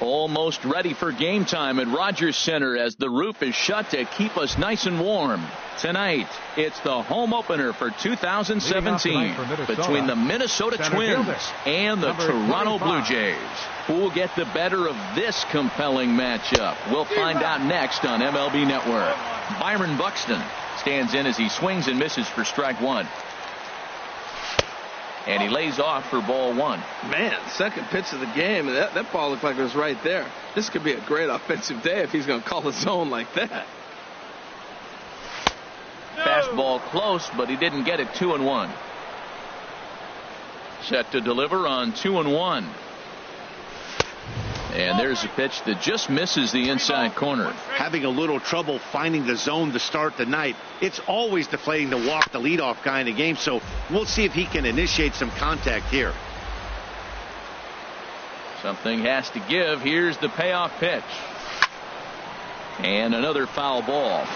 Almost ready for game time at Rogers Center as the roof is shut to keep us nice and warm. Tonight, it's the home opener for 2017 between the Minnesota Twins and the Toronto Blue Jays. Who will get the better of this compelling matchup? We'll find out next on MLB Network. Byron Buxton stands in as he swings and misses for strike one. And he lays off for ball one. Man, second pitch of the game. That ball looked like it was right there. This could be a great offensive day if he's going to call his zone like that. Fastball close, but he didn't get it. 2-1. Set to deliver on 2-1. And there's a pitch that just misses the inside corner. Having a little trouble finding the zone to start the night. It's always deflating to walk the leadoff guy in the game, so we'll see if he can initiate some contact here. Something has to give. Here's the payoff pitch. And another foul ball.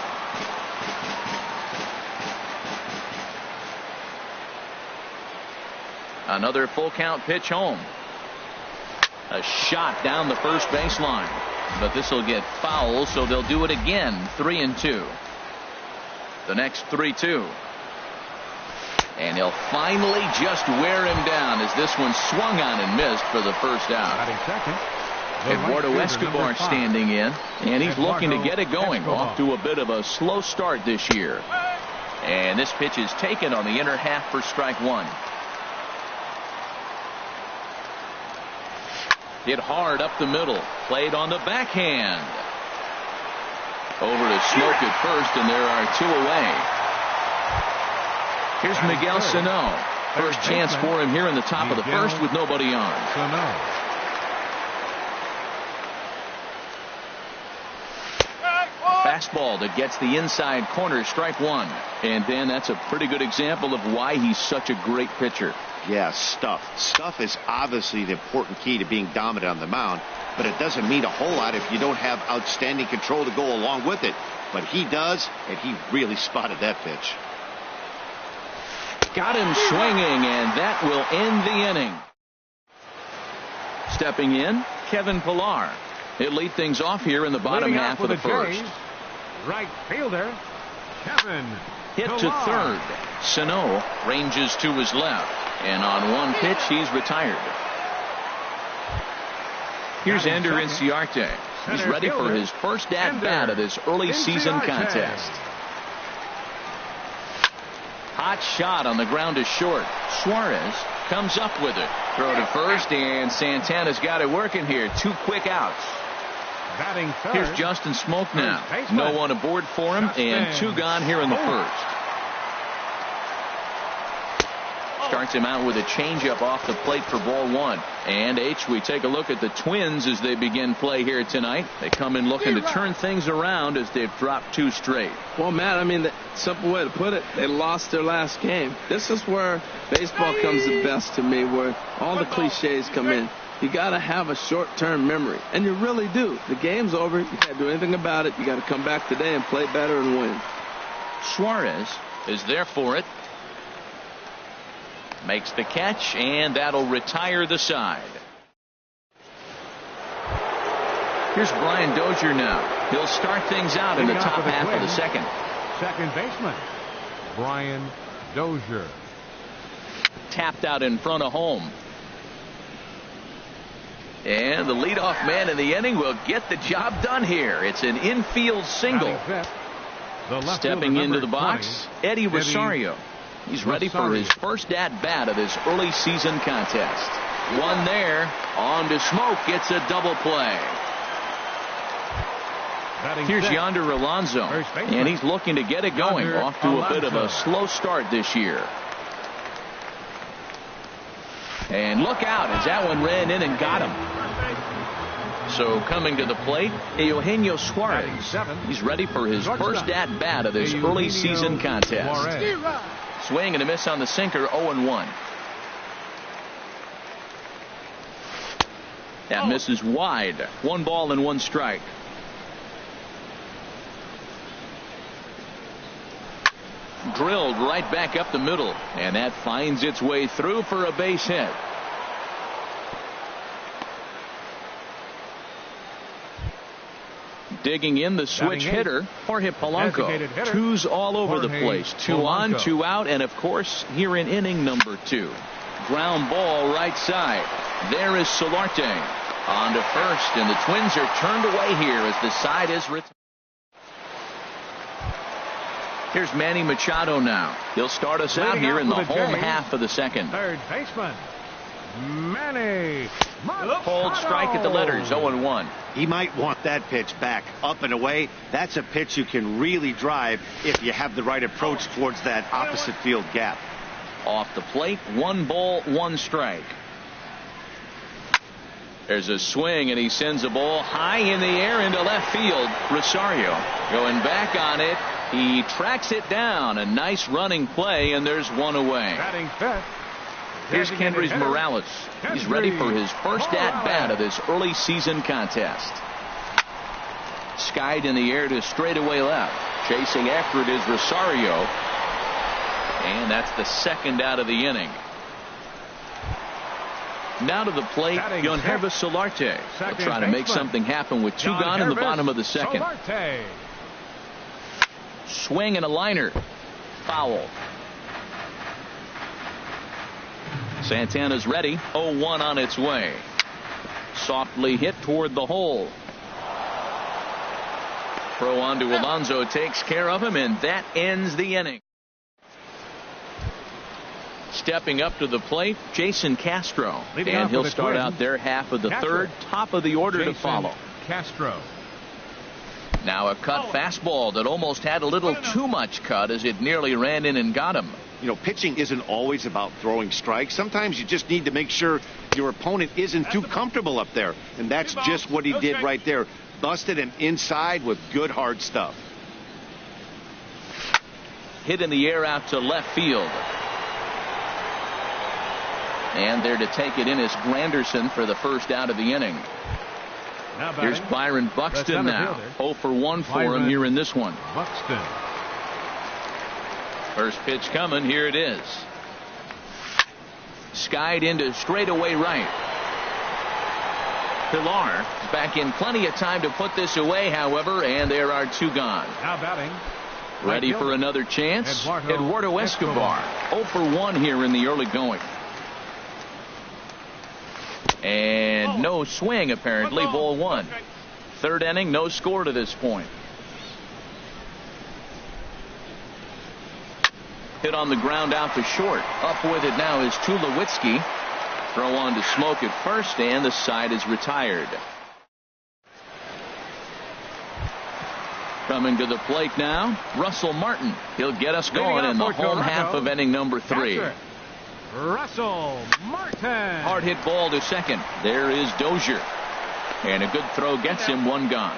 Another full count pitch home. A shot down the first baseline, but this will get foul, so they'll do it again. 3-2. The next 3-2. And he'll finally just wear him down as this one swung on and missed for the first out. Eduardo Escobar standing in, and he's looking to get it going. Off to a bit of a slow start this year. And this pitch is taken on the inner half for strike one. Hit hard up the middle. Played on the backhand. Over to Smoke at first, and there are two away. Here's Miguel Sano. First chance for him here in the top of the first with nobody on. Fastball that gets the inside corner. Strike one. And Dan, that's a pretty good example of why he's such a great pitcher. Yeah, stuff. Stuff is obviously the important key to being dominant on the mound, but it doesn't mean a whole lot if you don't have outstanding control to go along with it. But he does, and he really spotted that pitch. Got him swinging, and that will end the inning. Stepping in, Kevin Pillar. He'll lead things off here in the bottom half of the first. Right fielder, Kevin Hit to third. Sano ranges to his left. And on one pitch, he's retired. Here's Ender Inciarte. He's ready for his first at-bat of this early season contest. Hot shot on the ground is short. Suarez comes up with it. Throw to first, and Santana's got it working here. Two quick outs. Here's Justin Smoke now. No one aboard for him, and two gone here in the first. Starts him out with a changeup off the plate for ball one. And we take a look at the Twins as they begin play here tonight. They come in looking to turn things around as they've dropped two straight. Well, Matt, I mean, the simple way to put it, they lost their last game. This is where baseball comes the best to me, where all the cliches come in. You got to have a short-term memory, and you really do. The game's over. You can't do anything about it. You got to come back today and play better and win. Suarez is there for it. Makes the catch, and that'll retire the side. Here's Brian Dozier now. He'll start things out in the top half of the second. Second baseman, Brian Dozier. Tapped out in front of home. And the leadoff man in the inning will get the job done here. It's an infield single. Stepping into the box, Eddie Rosario. He's ready for his first at-bat of this early season contest. One there. On to Smoke. Gets a double play. Here's Yonder Alonso. And he's looking to get it going. Off to a bit of a slow start this year. And look out as that one ran in and got him. So coming to the plate, Eugenio Suarez. He's ready for his first at-bat of this early season contest. Swing and a miss on the sinker, 0-1. That misses wide. 1 ball and 1 strike. Drilled right back up the middle, and that finds its way through for a base hit. Digging in the switch hitter, Jorge Polanco. Twos all over the place. 2 on, 2 out, and of course, here in inning number 2. Ground ball right side. There is Solarte on to first, and the Twins are turned away here as the side is retired. Here's Manny Machado now. He'll start us out here in the home half of the second. Third baseman, Manny Machado. Cold strike at the letters, 0-1. He might want that pitch back, up and away. That's a pitch you can really drive if you have the right approach towards that opposite field gap. Off the plate, 1 ball, 1 strike. There's a swing, and he sends a ball high in the air into left field. Rosario going back on it. He tracks it down. A nice running play, and there's 1 away. Batting fifth. Here's Kendrys Morales. He's ready for his first at-bat of this early season contest. Skied in the air to straightaway left. Chasing after it is Rosario. And that's the second out of the inning. Now to the plate, Yangervis Solarte. He'll try to make something happen with 2 gone in the bottom of the second. Solarte. Swing and a liner. Foul. Santana's ready. 0-1 on its way. Softly hit toward the hole. Throw on to Alonso takes care of him, and that ends the inning. Stepping up to the plate, Jason Castro. And he'll start out their half of the third. Top of the order to follow. Castro. Now a cut fastball that almost had a little too much cut as it nearly ran in and got him. You know, pitching isn't always about throwing strikes. Sometimes you just need to make sure your opponent isn't too comfortable up there. And that's just what he did right there. Busted him inside with good hard stuff. Hit in the air out to left field. And there to take it in is Granderson for the first out of the inning. Here's Byron Buxton now. 0 for 1 for him here in this one. Buxton. First pitch coming. Here it is. Skied into straightaway right. Pilar is back in plenty of time to put this away, however, and there are 2 gone. Now batting. Ready for another chance. Eduardo Escobar. 0 for 1 here in the early going. And no swing, apparently. Ball 1. Third inning, no score to this point. Hit on the ground out to short. Up with it now is Tulowitzki. Throw on to Smoke at first, and the side is retired. Coming to the plate now, Russell Martin. He'll get us going in the home half of inning number 3. Russell Martin. Hard hit ball to second. There is Dozier. And a good throw gets him 1 gone.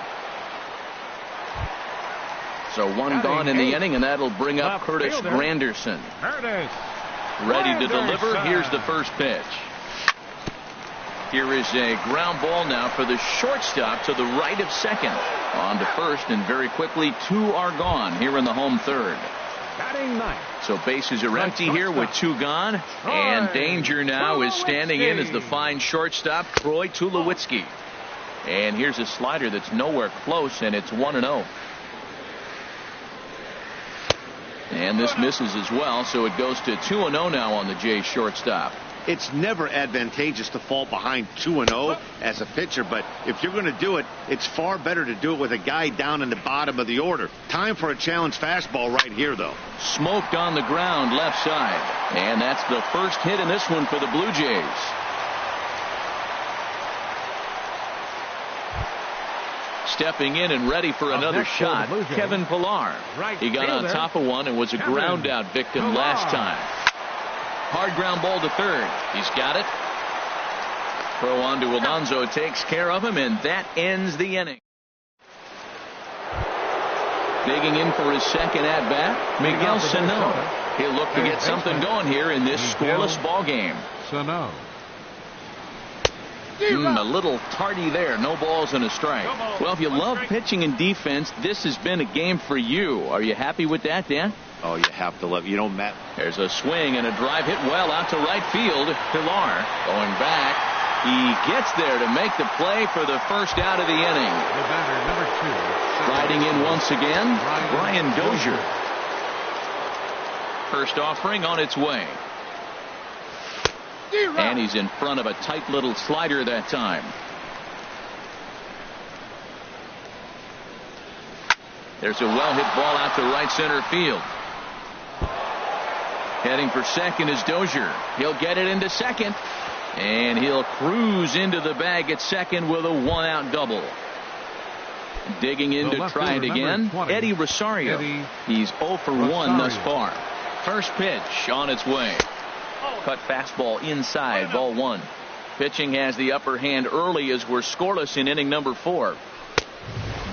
So 1 gone in the inning, and that'll bring up Curtis Granderson. Ready to deliver. Here's the first pitch. Here is a ground ball now for the shortstop to the right of second. On to first, and very quickly 2 are gone here in the home third. Batting ninth. So bases are empty here with 2 gone. And danger now is standing in as the fine shortstop, Troy Tulowitzki. And here's a slider that's nowhere close, and it's 1-0. And this misses as well, so it goes to 2-0 now on the Jays shortstop. It's never advantageous to fall behind 2-0 as a pitcher, but if you're going to do it, it's far better to do it with a guy down in the bottom of the order. Time for a challenge fastball right here, though. Smoked on the ground left side. And that's the first hit in this one for the Blue Jays. Stepping in and ready for another shot, Kevin Pilar. He got on top of one and was a ground out victim last time. Hard ground ball to third. He's got it. Throw on to Alonso takes care of him, and that ends the inning. Digging in for his second at bat, Miguel Sano. He'll look to get something going here in this scoreless ball game. Sano. A little tardy there. No balls and a strike. Well, if you love pitching and defense, this has been a game for you. Are you happy with that, Dan? Oh, you have to love. You know, Matt. There's a swing and a drive hit well out to right field. Pilar going back. He gets there to make the play for the first out of the inning. The batter, number 2. Riding in once again, Brian Dozier. First offering on its way. And he's in front of a tight little slider that time. There's a well-hit ball out to right center field. Heading for second is Dozier. He'll get it into second. And he'll cruise into the bag at second with a one-out double. Digging in to try it again, Eddie Rosario. He's 0 for 1 thus far. First pitch on its way. Cut fastball inside, ball 1. Pitching has the upper hand early as we're scoreless in inning number 4.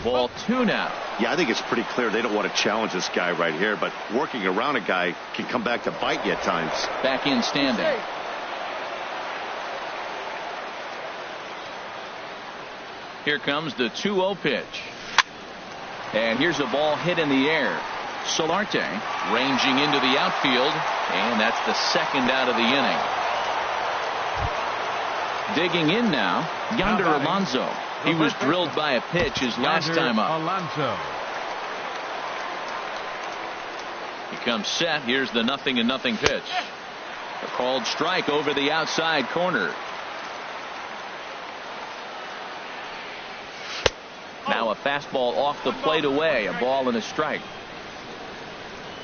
Ball 2 now. Yeah, I think it's pretty clear they don't want to challenge this guy right here, but working around a guy can come back to bite you at times. Back in standing. Here comes the 2-0 pitch. And here's a ball hit in the air. Solarte ranging into the outfield, and that's the second out of the inning. Digging in now, Yonder Alonso. He was drilled by a pitch his last time up. Alonso. He comes set. Here's the 0-0 pitch. A called strike over the outside corner. Now a fastball off the plate away. A ball and a strike.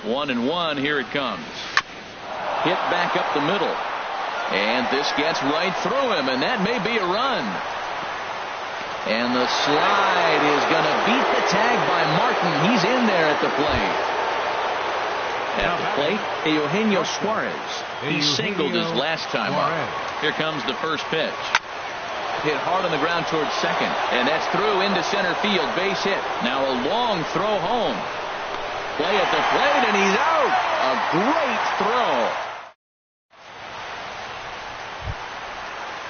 1-1. Here it comes. Hit back up the middle. And this gets right through him, and that may be a run. And the slide is going to beat the tag by Martin. He's in there at the plate. At the plate, Eugenio Suarez. He singled his last time up. Here comes the first pitch. Hit hard on the ground towards second, and that's through into center field. Base hit. Now a long throw home. Play at the plate, and he's out. A great throw.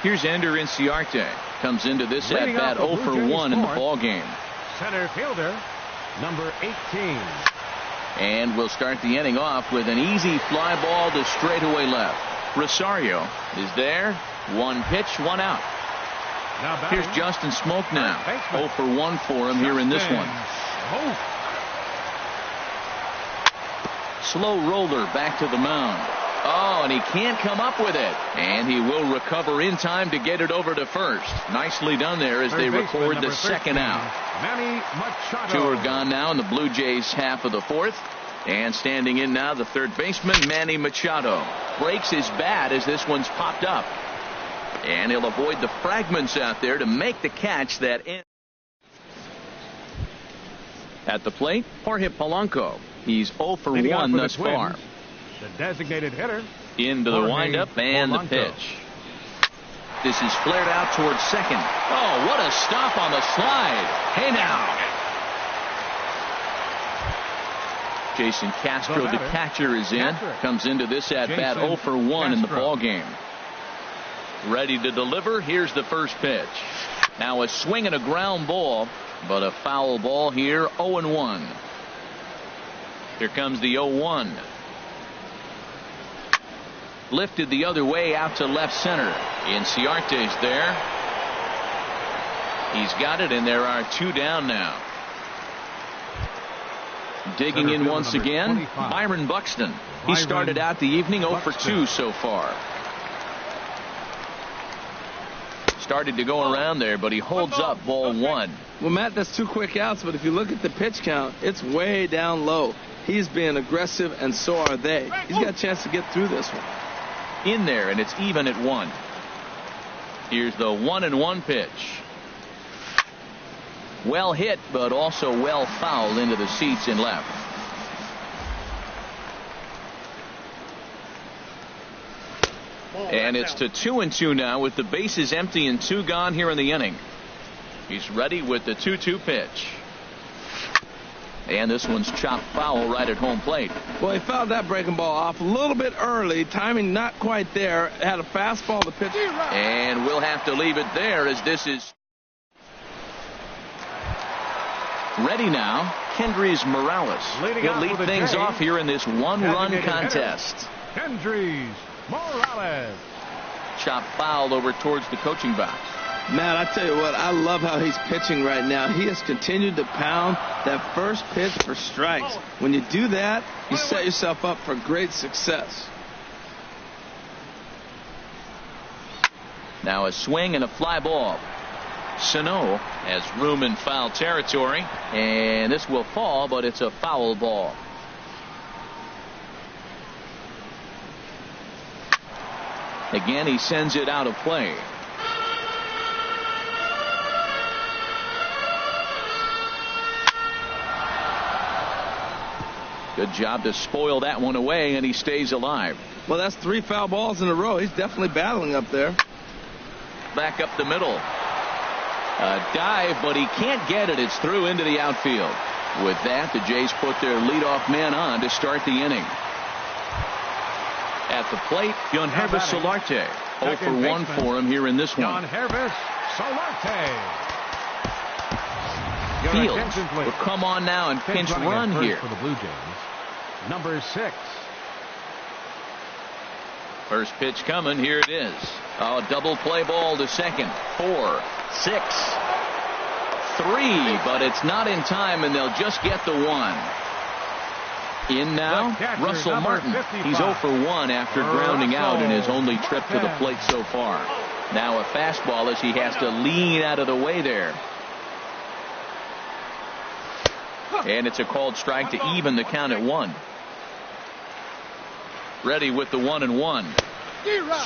Here's Ender Inciarte. Comes into this at bat 0 for 1 in the ball game. Center fielder, number 18. And we'll start the inning off with an easy fly ball to straightaway left. Rosario is there. One pitch, one out. Here's Justin Smoke now. 0 for 1 for him here in this one. Slow roller back to the mound. Oh, and he can't come up with it. And he will recover in time to get it over to first. Nicely done there as they record the second out. Two are gone now in the Blue Jays half of the fourth. And standing in now, the third baseman, Manny Machado. Breaks his bat as this one's popped up. And he'll avoid the fragments out there to make the catch that ends. At the plate, Jorge Polanco. He's 0 for 1 thus far. The designated hitter. Into the windup and the pitch. This is flared out towards second. Oh, what a stop on the slide. Hey now. Jason Castro, the catcher, is in. Comes into this at bat 0 for 1 in the ball game. Ready to deliver. Here's the first pitch. Now a swing and a ground ball, but a foul ball here. 0-1. Here comes the 0-1. Lifted the other way out to left center. Inciarte's there. He's got it, and there are 2 down now. Digging in once again, Byron Buxton. He started out the evening 0 for 2 so far. Started to go around there, but he holds up ball 1. Well, Matt, that's 2 quick outs, but if you look at the pitch count, it's way down low. He's being aggressive, and so are they. He's got a chance to get through this one. In there, and it's even at 1. Here's the 1-1 pitch. Well hit, but also well fouled into the seats in left. And it's to 2-2 now with the bases empty and 2 gone here in the inning. He's ready with the 2-2 pitch. And this one's chopped foul right at home plate. Well, he fouled that breaking ball off a little bit early. Timing not quite there. Had a fastball to pitch. And we'll have to leave it there as this is ready now. Kendrys Morales. He'll lead things off here in this 1-run contest. Kendrys Morales. shot fouled over towards the coaching box. Matt, I tell you what, I love how he's pitching right now. He has continued to pound that first pitch for strikes. When you do that, you set yourself up for great success. Now a swing and a fly ball. Sano has room in foul territory, and this will fall, but it's a foul ball. Again, he sends it out of play. Good job to spoil that one away, and he stays alive. Well, that's 3 foul balls in a row. He's definitely battling up there. Back up the middle. A dive, but he can't get it. It's through into the outfield. With that, the Jays put their leadoff man on to start the inning. At the plate, Yangervis Solarte. 0 for 1 for him here in this one. Yangervis Solarte. Fields will come on now and pinch run here. For the Blue Jays, number 6. First pitch coming. Here it is. A double play ball to second. 4, 6, 3, but it's not in time, and they'll just get the 1. In now, Russell Martin. 55. He's 0 for 1 after grounding out in his only trip to the plate so far. Now a fastball as he has to lean out of the way there. And it's a called strike to even the count at 1. Ready with the 1-1.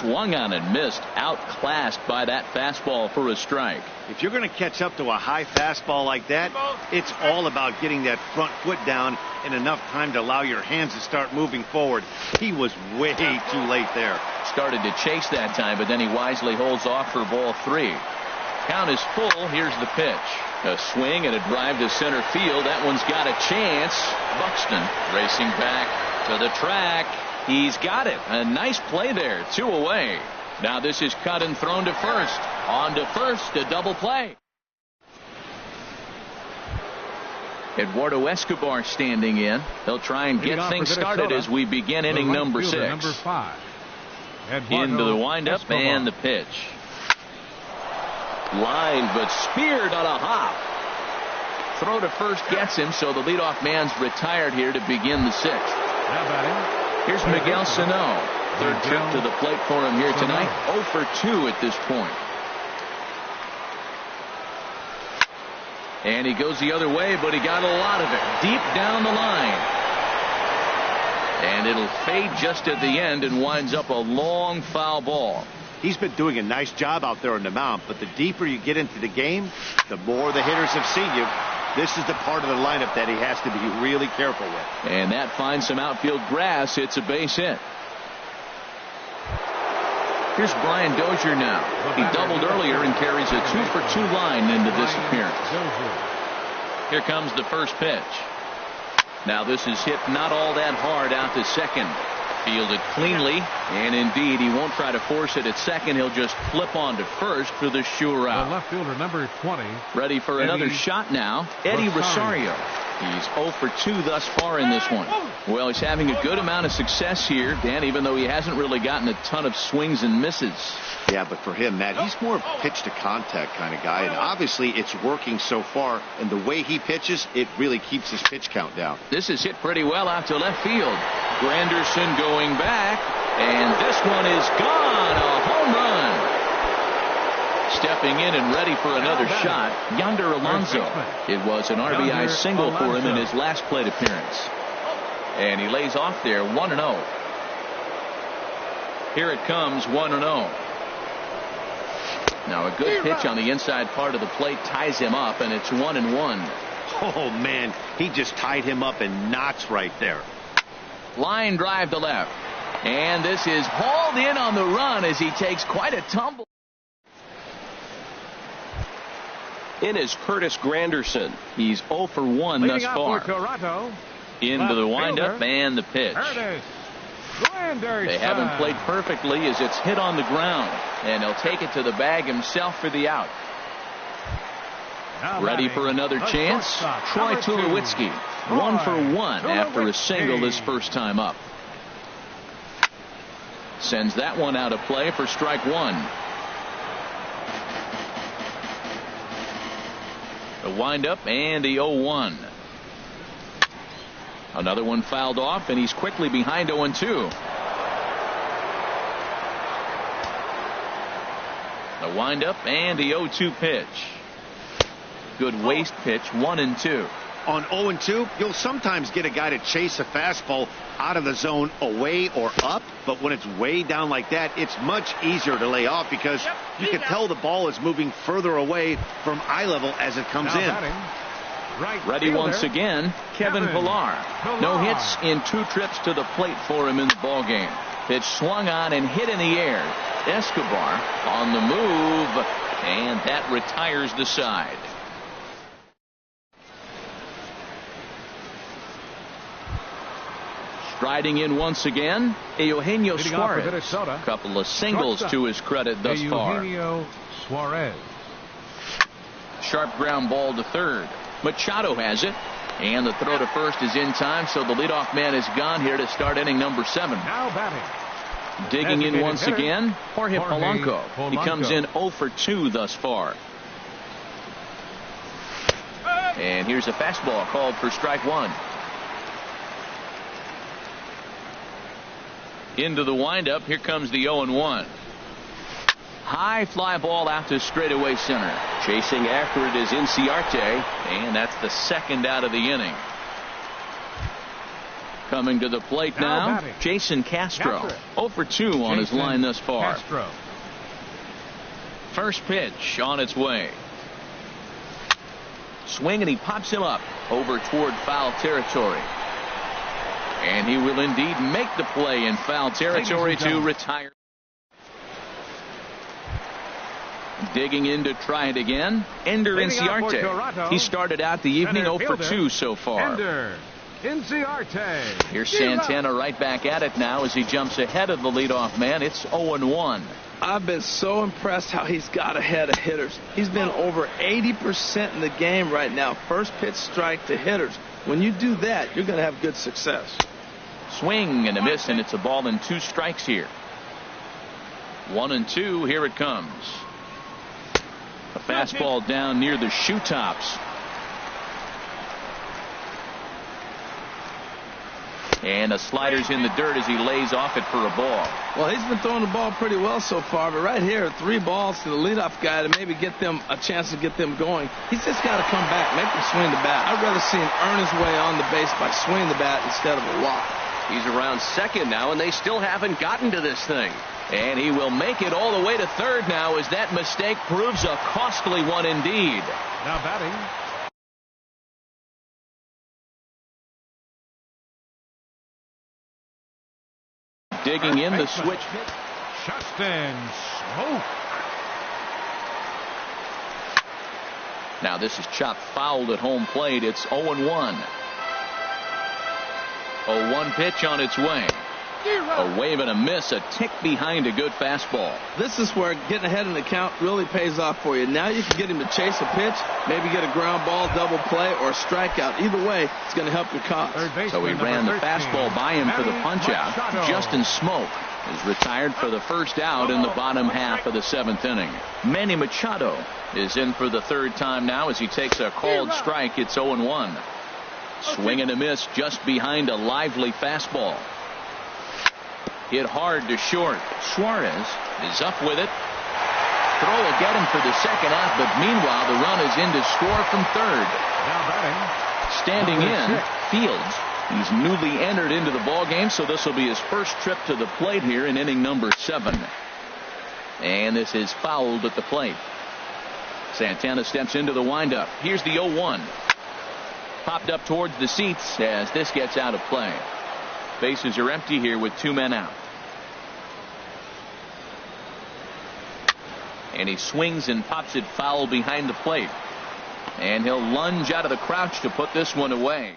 Swung on and missed. Outclassed by that fastball for a strike. If you're going to catch up to a high fastball like that, it's all about getting that front foot down in enough time to allow your hands to start moving forward. He was way too late there. Started to chase that time, but then he wisely holds off for ball 3. Count is full. Here's the pitch. A swing and a drive to center field. That one's got a chance. Buxton racing back to the track. He's got it. A nice play there. 2 away. Now this is cut and thrown to first. On to first. A double play. Eduardo Escobar standing in. They'll try and get things started as we begin inning number 6. Number 5. Into the windup and the pitch. Line, but speared on a hop. Throw to first gets him, so the leadoff man's retired here to begin the 6th. Here's Miguel Sano. Third trip to the plate for him here tonight. 0 for 2 at this point. And he goes the other way, but he got a lot of it deep down the line. And it'll fade just at the end and winds up a long foul ball. He's been doing a nice job out there on the mound, but the deeper you get into the game, the more the hitters have seen you. This is the part of the lineup that he has to be really careful with. And that finds some outfield grass. It's a base hit. Here's Brian Dozier now. He doubled earlier and carries a 2 for 2 line into this appearance. Here comes the first pitch. Now this is hit not all that hard out to second. Fielded cleanly, and indeed he won't try to force it at second. He'll just flip on to first for the sure out. The left fielder, number 20. Ready for another shot now. Eddie Rosario. He's 0 for 2 thus far in this one. Well, he's having a good amount of success here, Dan, even though he hasn't really gotten a ton of swings and misses. Yeah, but for him, Matt, he's more of a pitch to contact kind of guy, and obviously it's working so far, and the way he pitches, it really keeps his pitch count down. This is hit pretty well out to left field. Granderson going back, and this one is gone. A home run. Stepping in and ready for another shot, Yonder Alonso. It was an RBI single for him in his last plate appearance. And he lays off there 1-0. Here it comes 1-0. Now a good pitch on the inside part of the plate ties him up, and it's 1-1. Oh, man, he just tied him up in knots right there. Line drive to left. And this is hauled in on the run as he takes quite a tumble. In is Curtis Granderson. He's 0 for 1 thus far. Into the windup and the pitch. They haven't played perfectly as it's hit on the ground. And he'll take it to the bag himself for the out. Ready for another chance? Troy Tulowitzki. 1 for 1 after a single his first time up. Sends that one out of play for strike one. The windup and the 0-1. Another one fouled off, and he's quickly behind 0-2. The windup and the 0-2 pitch. Good waste pitch, 1-2. On 0-2, you'll sometimes get a guy to chase a fastball out of the zone away or up, but when it's way down like that, it's much easier to lay off because you can tell the ball is moving further away from eye level as it comes in. Ready once again, Kevin Pillar. No hits in 2 trips to the plate for him in the ballgame. Pitch swung on and hit in the air. Escobar on the move, and that retires the side. Striding in once again, Eugenio Suarez. A couple of singles to his credit thus far. Eugenio Suarez. Sharp ground ball to third. Machado has it, and the throw to first is in time, so the leadoff man is gone here to start inning number 7. Now batting. Digging in once again, Jorge Polanco. He comes in 0 for 2 thus far. And here's a fastball called for strike one. Into the windup. Here comes the 0-1. High fly ball out to straightaway center. Chasing after it is Inciarte, and that's the second out of the inning. Coming to the plate now, Jason Castro. 0 for 2 on his line thus far. First pitch on its way. Swing, and he pops him up over toward foul territory. And he will indeed make the play in foul territory to retire. Digging in to try it again, Ender Inciarte. He started out the evening 0 for 2 so far. Ender Inciarte. Here's Santana right back at it now as he jumps ahead of the leadoff man. It's 0-1. I've been so impressed how he's got ahead of hitters. He's been over 80% in the game right now. First pitch strike to hitters. When you do that, you're going to have good success. Swing and a miss, and it's a ball and 2 strikes here. 1-2. Here it comes. A fastball down near the shoe tops. And a slider's in the dirt as he lays off it for a ball. Well, he's been throwing the ball pretty well so far, but right here, 3 balls to the leadoff guy to maybe get them a chance to get them going. He's just got to come back, make him swing the bat. I'd rather see him earn his way on the base by swinging the bat instead of a walk. He's around second now, and they still haven't gotten to this thing. And he will make it all the way to third now as that mistake proves a costly one indeed. Now batting. Digging in the switch. Justin Smoke. Now this is chopped fouled at home plate. It's 0-1. 0-1 pitch on its way. A wave and a miss, a tick behind a good fastball. This is where getting ahead in the count really pays off for you. Now you can get him to chase a pitch, maybe get a ground ball, double play, or a strikeout. Either way, it's going to help your cause. So he ran the fastball by him for the punch-out. Justin Smoke is retired for the first out in the bottom half of the 7th inning. Manny Machado is in for the 3rd time now as he takes a called strike. It's 0-1. Swing and a miss just behind a lively fastball. Hit hard to short. Suarez is up with it. Throw will get him for the second out, but meanwhile the run is in to score from third. Now batting. Standing in, Fields. He's newly entered into the ballgame, so this will be his first trip to the plate here in inning number 7. And this is fouled at the plate. Santana steps into the windup. Here's the 0-1. Popped up towards the seats as this gets out of play. Bases are empty here with 2 men out. And he swings and pops it foul behind the plate. And he'll lunge out of the crouch to put this one away.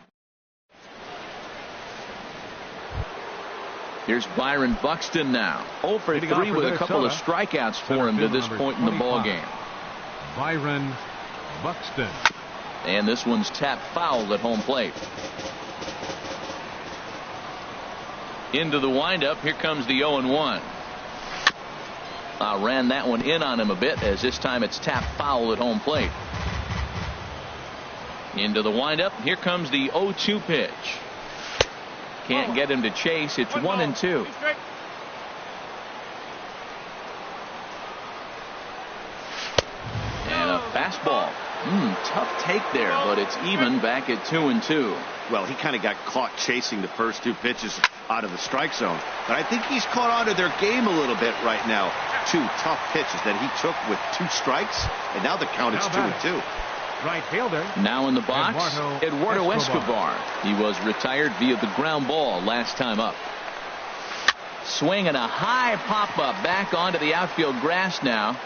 Here's Byron Buxton now. 0 for 3 with a couple of strikeouts for him to this point in the ballgame. Byron Buxton. And this one's tapped foul at home plate. Into the windup. Here comes the 0-1. Ran that one in on him a bit, as this time it's tapped foul at home plate. Into the windup. Here comes the 0-2 pitch. Can't get him to chase. It's 1-2. And a fastball. Tough take there, but it's even back at 2-2. Well, he kind of got caught chasing the first two pitches out of the strike zone. But I think he's caught on to their game a little bit right now. Two tough pitches that he took with 2 strikes, and now the count is 2-2. Right fielder. Now in the box, Eduardo Escobar. He was retired via the ground ball last time up. Swinging a high pop-up back onto the outfield grass now.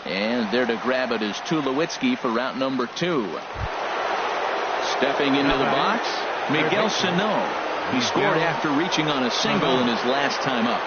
And there to grab it is Tulowitzki for route number 2. Stepping into the box, Miguel Sano. He scored after reaching on a single in his last time up.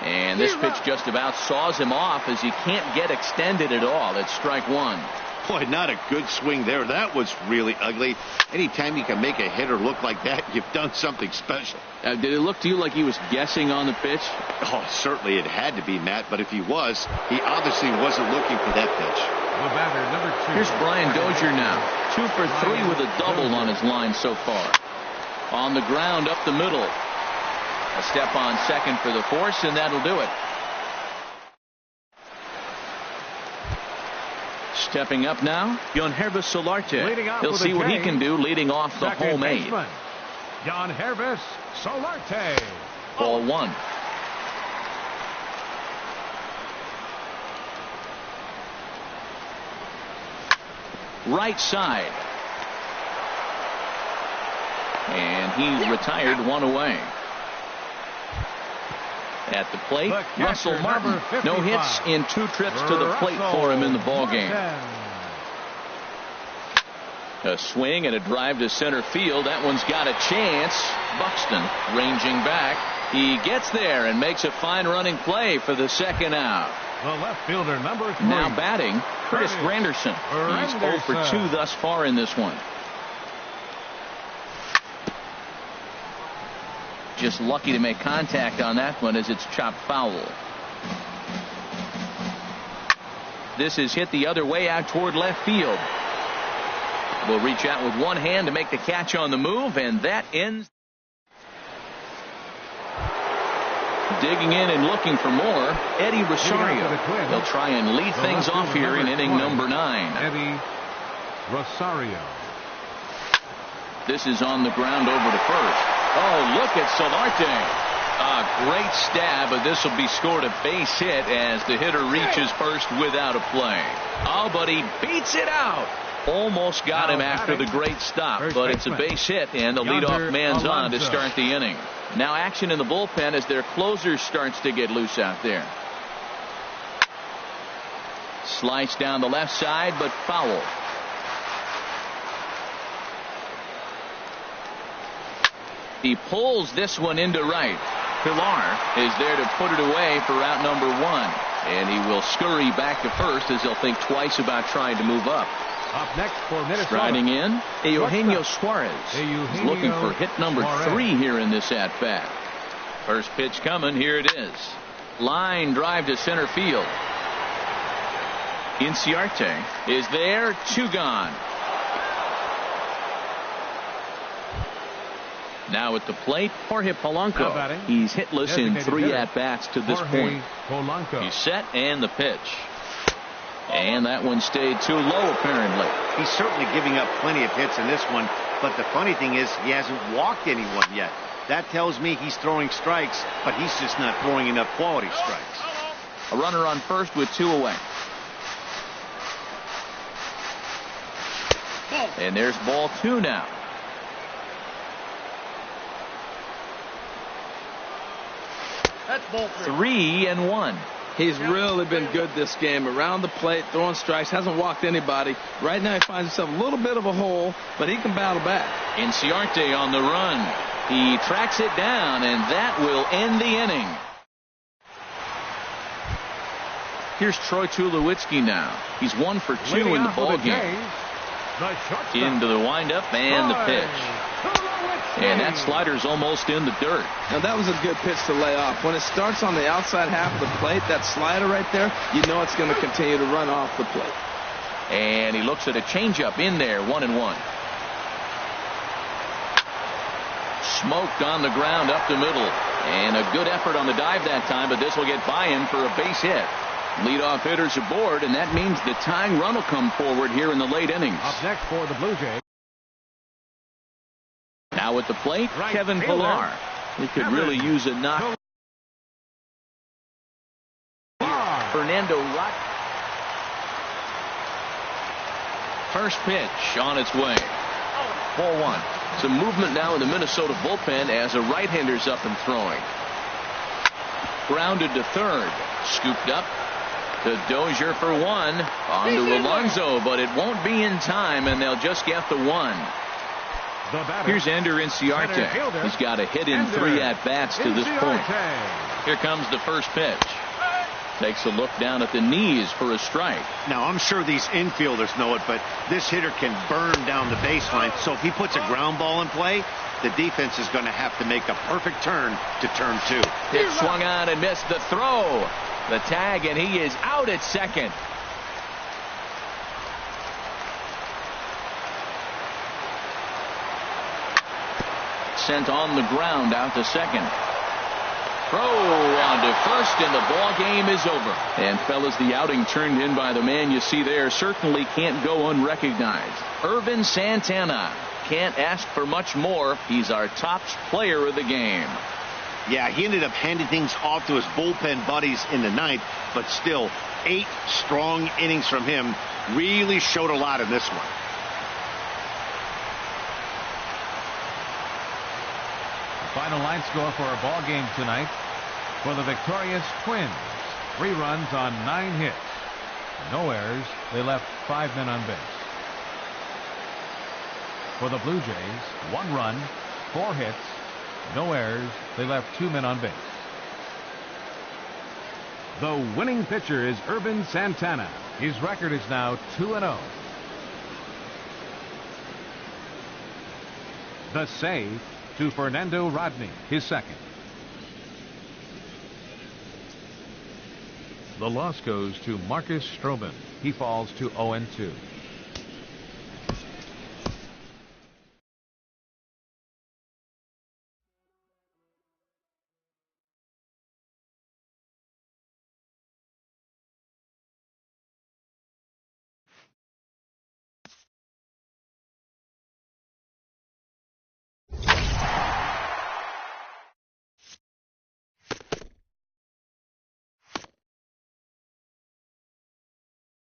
And this pitch just about saws him off, as he can't get extended at all. It's strike 1. Boy, not a good swing there. That was really ugly. Anytime you can make a hitter look like that, you've done something special. Did it look to you like he was guessing on the pitch? Oh, certainly it had to be, Matt. But if he was, he obviously wasn't looking for that pitch. The batter, number 2. Here's Brian Dozier now. 2 for 3 with a double on his line so far. On the ground up the middle. A step on second for the force, and that'll do it. Stepping up now, Yangervis Solarte. He'll see what he can do leading off the home 8. Yangervis Solarte. Ball 1. Right side. And he retired 1 away. At the plate, Russell Martin. No hits in 2 trips to the plate for him in the ballgame. A swing and a drive to center field. That one's got a chance. Buxton ranging back. He gets there and makes a fine running play for the second out. The left fielder, number 3. Now batting, Curtis Granderson. He's 0 for 2 thus far in this one. Just lucky to make contact on that one, as it's chopped foul. This is hit the other way out toward left field. Will reach out with one hand to make the catch on the move, and that ends. Digging in and looking for more, Eddie Rosario. He'll try and lead things off here in inning number 9. Eddie Rosario. This is on the ground over to first. Oh, look at Solarte. A great stab, but this will be scored a base hit as the hitter reaches first without a play. Oh, but he beats it out. Almost got him after the great stop, but it's a base hit, and the leadoff man's on to start the inning. Now action in the bullpen as their closer starts to get loose out there. Slice down the left side, but foul. He pulls this one into right. Pilar is there to put it away for route number 1. And he will scurry back to first, as he'll think twice about trying to move up. Up next for Minnesota. Striding in, Eugenio Suarez. He's looking for hit number 3 here in this at-bat. First pitch coming. Here it is. Line drive to center field. Inciarte is there. 2 gone. Now at the plate, Jorge Polanco. He's hitless in 3 at-bats to this point. He's set, and the pitch. And that one stayed too low, apparently. He's certainly giving up plenty of hits in this one, but the funny thing is he hasn't walked anyone yet. That tells me he's throwing strikes, but he's just not throwing enough quality strikes. A runner on first with 2 away. And there's ball 2 now. That's ball 3-1. He's really been good this game. Around the plate, throwing strikes, hasn't walked anybody. Right now he finds himself a little bit of a hole, but he can battle back. Inciarte on the run. He tracks it down, and that will end the inning. Here's Troy Tulowitzki now. He's 1 for 2 in the ballgame. Into the windup and the pitch. And that slider's almost in the dirt. Now, that was a good pitch to lay off. When it starts on the outside half of the plate, that slider right there, you know it's going to continue to run off the plate. And he looks at a changeup in there, 1-1. Smoked on the ground up the middle. And a good effort on the dive that time, but this will get by him for a base hit. Leadoff hitters aboard, and that means the tying run will come forward here in the late innings. Up next for the Blue Jays. Now at the plate, Right Kevin fielder. Pillar. He could really use a knock. Fernando Rot. First pitch on its way. 4-1. Some movement now in the Minnesota bullpen as a right-hander's up and throwing. Grounded to third. Scooped up to Dozier for one. On to Alonso, but it won't be in time, and they'll just get the one. Here's Ender Inciarte. He's got a hit in 3 at-bats to this point. Here comes the first pitch. Takes a look down at the knees for a strike. Now, I'm sure these infielders know it, but this hitter can burn down the baseline. So if he puts a ground ball in play, the defense is going to have to make a perfect turn to turn 2. It swung on and missed the throw. The tag, and he is out at second. Sent on the ground out to second. Throw on to first, and the ball game is over. And fellas, the outing turned in by the man you see there certainly can't go unrecognized. Irvin Santana. Can't ask for much more. He's our top player of the game. Yeah, he ended up handing things off to his bullpen buddies in the 9th, but still 8 strong innings from him really showed a lot in this one. Final line score for our ball game tonight. For the victorious Twins, 3 runs on 9 hits. No errors. They left 5 men on base. For the Blue Jays, 1 run, 4 hits, no errors. They left 2 men on base. The winning pitcher is Irvin Santana. His record is now 2-0. The save to Fernando Rodney, his second. The loss goes to Marcus Stroman. He falls to 0-2.